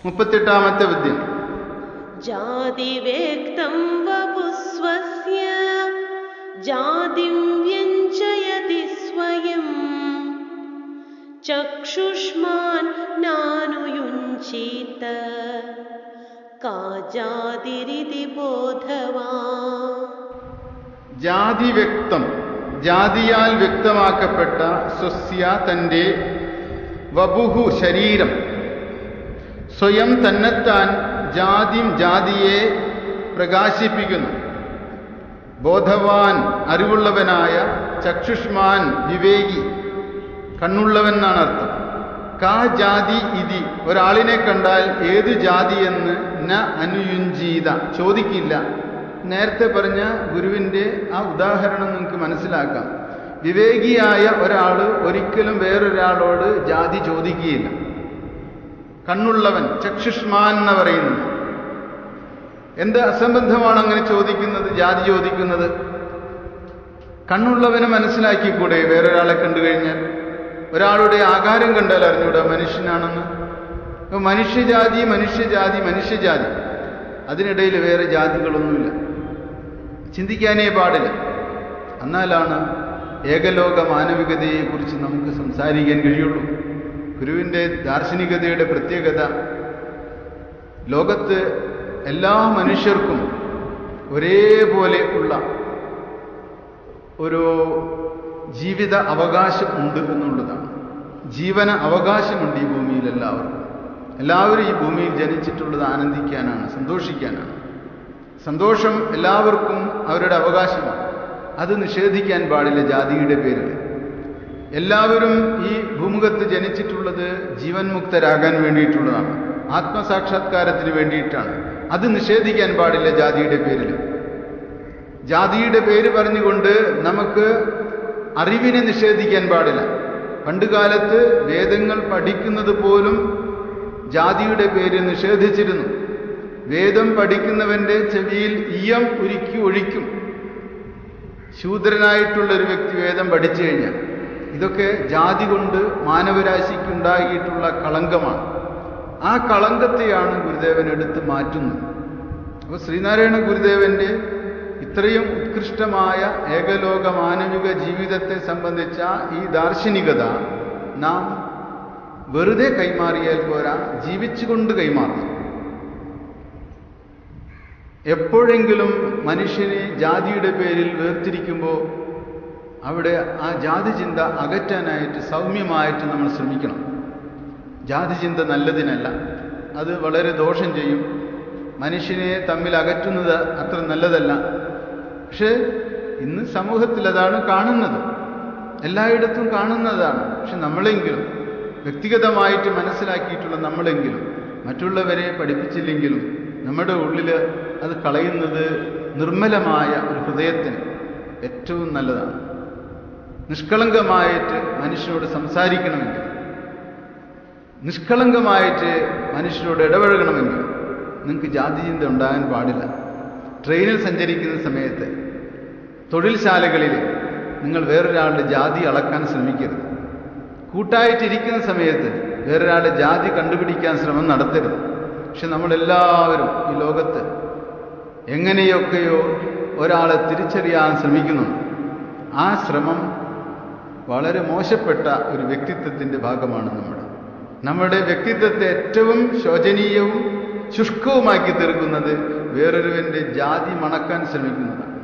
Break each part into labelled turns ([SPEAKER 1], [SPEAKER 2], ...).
[SPEAKER 1] 38ാമത്തെ പദ്യം.
[SPEAKER 2] ജാതിവേക്തം വപുസ്വസ്യ ജാതിം വ്യഞ്ജയതി സ്വയം ചക്ഷുഷ്മാൻ നാനുയുഞ്ജീത കാ ജാതിരിതി ബോധവാൻ.
[SPEAKER 1] ജാതി വ്യക്തം, ജാതിയാൽ വ്യക്തമാക്കപ്പെട്ട സ്വസ്യ തൻ്റെ വപുഹു ശരീരം, സ്വയം തന്നെത്താൻ ജാതിം ജാതിയെ പ്രകാശിപ്പിക്കുന്നു. ബോധവാൻ അറിവുള്ളവനായ, ചക്ഷുഷ്മാൻ വിവേകി കണ്ണുള്ളവൻ എന്നാണ് അർത്ഥം. കാ ജാതി ഇതി ഒരാളിനെ കണ്ടാൽ ഏത് ജാതി എന്ന് ന അനുയുഞ്ജീത ചോദിക്കില്ല. നേരത്തെ പറഞ്ഞ ഗുരുവിൻ്റെ ആ ഉദാഹരണം നിങ്ങൾക്ക് മനസ്സിലാക്കാം. വിവേകിയായ ഒരാൾ ഒരിക്കലും വേറൊരാളോട് ജാതി ചോദിക്കുകയില്ല. കണ്ണുള്ളവൻ, ചക്ഷുഷ്മാൻ എന്ന് പറയുന്നത് എന്ത് അസംബന്ധമാണ് അങ്ങനെ ചോദിക്കുന്നത്, ജാതി ചോദിക്കുന്നത്? കണ്ണുള്ളവനെ മനസ്സിലാക്കിക്കൂടെ വേറൊരാളെ കണ്ടു കഴിഞ്ഞാൽ? ഒരാളുടെ ആകാരം കണ്ടാൽ അറിഞ്ഞൂടെ മനുഷ്യനാണെന്ന്? ഇപ്പൊ മനുഷ്യജാതി മനുഷ്യജാതി മനുഷ്യജാതി, അതിനിടയിൽ വേറെ ജാതികളൊന്നുമില്ല, ചിന്തിക്കാനേ പാടില്ല. എന്നാലാണ് ഏകലോക മാനവികതയെക്കുറിച്ച് നമുക്ക് സംസാരിക്കാൻ കഴിയുള്ളൂ. ഗുരുവിൻ്റെ ദാർശനികതയുടെ പ്രത്യേകത ലോകത്ത് എല്ലാ മനുഷ്യർക്കും ഒരേപോലെ ഉള്ള ഒരു ജീവിത അവകാശം ഉണ്ട് എന്നുള്ളതാണ്. ജീവന അവകാശമുണ്ട് ഈ ഭൂമിയിൽ എല്ലാവരും ഈ ഭൂമിയിൽ ജനിച്ചിട്ടുള്ളത് ആനന്ദിക്കാനാണ്, സന്തോഷിക്കാനാണ്. സന്തോഷം എല്ലാവർക്കും അവരുടെ അവകാശമാണ്. അത് നിഷേധിക്കാൻ പാടില്ല ജാതിയുടെ പേരിൽ. എല്ലാവരും ഈ ഭൂമുഖത്ത് ജനിച്ചിട്ടുള്ളത് ജീവൻ മുക്തരാകാൻ വേണ്ടിയിട്ടുള്ളതാണ്, ആത്മസാക്ഷാത്കാരത്തിന് വേണ്ടിയിട്ടാണ്. അത് നിഷേധിക്കാൻ പാടില്ല ജാതിയുടെ പേരിൽ. ജാതിയുടെ പേര് പറഞ്ഞുകൊണ്ട് നമുക്ക് അറിവിനെ നിഷേധിക്കാൻ പാടില്ല. പണ്ടുകാലത്ത് വേദങ്ങൾ പഠിക്കുന്നത് പോലും ജാതിയുടെ പേര് നിഷേധിച്ചിരുന്നു. വേദം പഠിക്കുന്നവൻ്റെ ചെവിയിൽ ഈയം ഉരുക്കി ഒഴിക്കും ശൂദ്രനായിട്ടുള്ളൊരു വ്യക്തി വേദം പഠിച്ചു കഴിഞ്ഞാൽ. ഇതൊക്കെ ജാതി കൊണ്ട് മാനവരാശിക്കുണ്ടായിട്ടുള്ള കളങ്കമാണ്. ആ കളങ്കത്തെയാണ് ഗുരുദേവൻ എടുത്ത് മാറ്റുന്നത്. അപ്പോൾ ശ്രീനാരായണ ഗുരുദേവൻ്റെ ഇത്രയും ഉത്കൃഷ്ടമായ ഏകലോക മാനവിക ജീവിതത്തെ സംബന്ധിച്ച ഈ ദാർശനികത നാം വെറുതെ കൈമാറിയാൽ പോരാ, ജീവിച്ചുകൊണ്ട് കൈമാറണം. എപ്പോഴെങ്കിലും മനുഷ്യനെ ജാതിയുടെ പേരിൽ വേർതിരിക്കുമ്പോൾ അവിടെ ആ ജാതി ചിന്ത അകറ്റാനായിട്ട് സൗമ്യമായിട്ട് നമ്മൾ ശ്രമിക്കണം. ജാതി ചിന്ത നല്ലതിനല്ല, അത് വളരെ ദോഷം ചെയ്യും. മനുഷ്യനെ തമ്മിൽ അകറ്റുന്നത് അത്ര നല്ലതല്ല. പക്ഷേ ഇന്ന് സമൂഹത്തിൽ അതാണ് കാണുന്നത്, എല്ലായിടത്തും കാണുന്നതാണ്. പക്ഷെ നമ്മളെങ്കിലും വ്യക്തിഗതമായിട്ട് മനസ്സിലാക്കിയിട്ടുള്ള നമ്മളെങ്കിലും മറ്റുള്ളവരെ പഠിപ്പിച്ചില്ലെങ്കിലും നമ്മുടെ ഉള്ളിൽ അത് കളയുന്നത് നിർമ്മലമായ ഒരു ഹൃദയത്തിന് ഏറ്റവും നല്ലതാണ്. നിഷ്കളങ്കമായിട്ട് മനുഷ്യനോട് സംസാരിക്കണമെങ്കിൽ, നിഷ്കളങ്കമായിട്ട് മനുഷ്യനോട് ഇടപഴകണമെങ്കിൽ നിങ്ങൾക്ക് ജാതി ചിന്ത ഉണ്ടാകാൻ പാടില്ല. ട്രെയിനിൽ സഞ്ചരിക്കുന്ന സമയത്ത്, തൊഴിൽശാലകളിൽ നിങ്ങൾ വേറൊരാളുടെ ജാതി അളക്കാൻ ശ്രമിക്കരുത്. കൂട്ടായിട്ടിരിക്കുന്ന സമയത്ത് വേറൊരാളുടെ ജാതി കണ്ടുപിടിക്കാൻ ശ്രമം നടത്തരുത്. പക്ഷെ നമ്മളെല്ലാവരും ഈ ലോകത്ത് എങ്ങനെയൊക്കെയോ ഒരാളെ തിരിച്ചറിയാൻ ശ്രമിക്കുന്നു. ആ ശ്രമം വളരെ മോശപ്പെട്ട ഒരു വ്യക്തിത്വത്തിൻ്റെ ഭാഗമാണ്. നമ്മുടെ വ്യക്തിത്വത്തെ ഏറ്റവും ശോചനീയവും ശുഷ്കവുമാക്കി തീർക്കുന്നത് വേറൊരുവൻ്റെ ജാതി മണക്കാൻ ശ്രമിക്കുന്നതാണ്.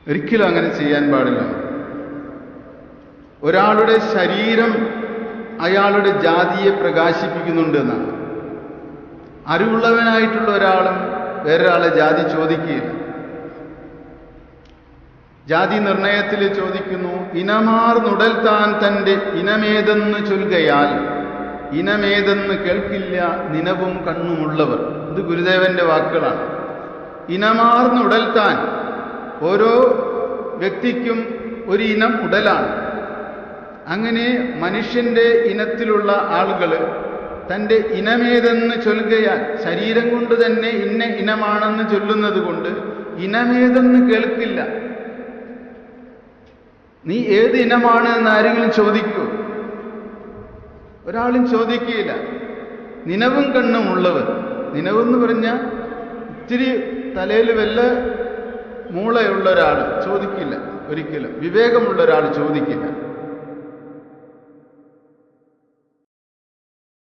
[SPEAKER 1] ഒരിക്കലും അങ്ങനെ ചെയ്യാൻ പാടില്ല. ഒരാളുടെ ശരീരം അയാളുടെ ജാതിയെ പ്രകാശിപ്പിക്കുന്നുണ്ട് എന്നാണ്. അറിവുള്ളവനായിട്ടുള്ള ഒരാളും വേറൊരാളെ ജാതി ചോദിക്കുകയില്ല. ജാതി നിർണയത്തിൽ ചോദിക്കുന്നു, ഇനമാർന്നുടൽ താൻ തൻ്റെ ഇനമേതെന്ന് ചൊൽകയാൽ ഇനമേതെന്ന് കേൾക്കില്ല നിനവും കണ്ണുമുള്ളവർ. ഇത് ഗുരുദേവന്റെ വാക്കുകളാണ്. ഇനമാർന്നുടൽ താൻ, ഓരോ വ്യക്തിക്കും ഒരു ഇനം ഉടലാണ്. അങ്ങനെ മനുഷ്യന്റെ ഇനത്തിലുള്ള ആളുകൾ തൻ്റെ ഇനമേതെന്ന് ചൊല്ലുകയാൽ, ശരീരം കൊണ്ട് തന്നെ ഇന്ന ഇനമാണെന്ന് ചൊല്ലുന്നത് കൊണ്ട് ഇനമേതെന്ന് കേൾക്കില്ല. നീ ഏത് ഇനമാണ് എന്ന് ആരെങ്കിലും ചോദിക്കൂ? ഒരാളും ചോദിക്കുകയില്ല. നിനവും കണ്ണും ഉള്ളവർ. നിനവെന്ന് പറഞ്ഞാൽ ഇത്തിരി തലയിൽ വല്ല മൂളയുള്ള ഒരാൾ ചോദിക്കില്ല, ഒരിക്കലും വിവേകമുള്ള ഒരാൾ ചോദിക്കില്ല.